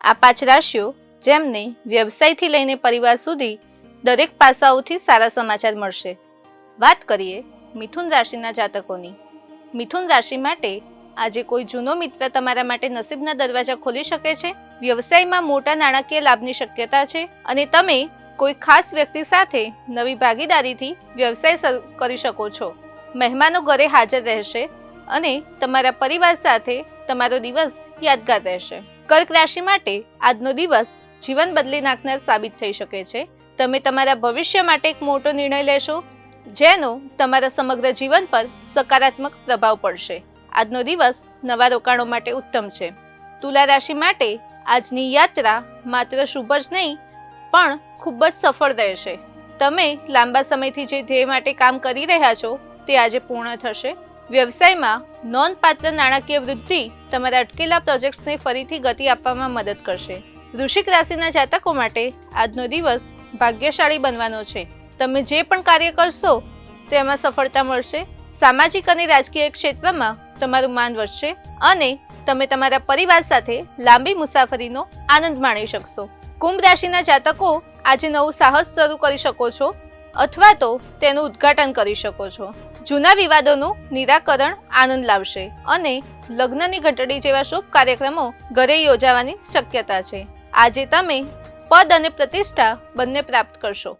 આ 5 રાશિઓ જેમને વ્યવસાયથી લઈને પરિવાર સુધી દરેક પાસાઓથી સારા સમાચાર મળશે। વાત કરીએ મિથુન રાશિના જાતકોની। મિથુન રાશિ માટે આજે કોઈ જૂનો મિત્ર તમારા માટે નસીબના દરવાજા ખોલી શકે છે। વ્યવસાયમાં મોટા નાણાકીય લાભની શક્યતા છે અને તમે કોઈ ખાસ વ્યક્તિ સાથે નવી ભાગીદારીથી વ્યવસાય શરૂ કરી શકો છો। મહેમાનો ઘરે હાજર રહેશે અને તમારા પરિવાર સાથે તમારો દિવસ યાદગાર રહેશે। કર્ક રાશિ માટે આજનો દિવસ જીવન બદલી નાખનાર સાબિત થઈ શકે છે। તમે તમારા ભવિષ્ય માટે એક મોટો નિર્ણય લેશો જેનો તમારા સમગ્ર જીવન પર સકારાત્મક પ્રભાવ પડશે। આજનો દિવસ નવા રોકાણો માટે ઉત્તમ છે। તુલા રાશિ માટે આજની યાત્રા માત્ર શુભ જ નહીં પણ ખૂબ જ સફળ રહેશે। તમે લાંબા સમયથી જે ધ્યેય માટે કામ કરી રહ્યા છો તે આજે પૂર્ણ થશે। વ્યવસાયમાં નોંધપાત્ર નાણાકીય વૃદ્ધિ તમારા અટકેલા પ્રોજેક્ટ્સને ફરીથી ગતિ આપવામાં મદદ કરશે। વૃશ્ચિક રાશિના જાતકો માટે આજનો દિવસ ભાગ્યશાળી બનવાનો છે। તમે જે પણ કાર્ય કરશો તેમાં સફળતા મળશે। સામાજિક અને રાજકીય ક્ષેત્રમાં તમારું માન વધશે અને તમે તમારા પરિવાર સાથે લાંબી મુસાફરીનો આનંદ માણી શકશો। કુંભ રાશિના જાતકો આજે નવું સાહસ શરૂ કરી શકો છો અથવા તો તેનું ઉદ્ઘાટન કરી શકો છો। જૂના વિવાદોનું નિરાકરણ આનંદ લાવશે અને લગ્નની ઘંટડી જેવા શુભ કાર્યક્રમો ઘરે યોજાવાની શક્યતા છે। આજે તમે પદ અને પ્રતિષ્ઠા બંને પ્રાપ્ત કરશો।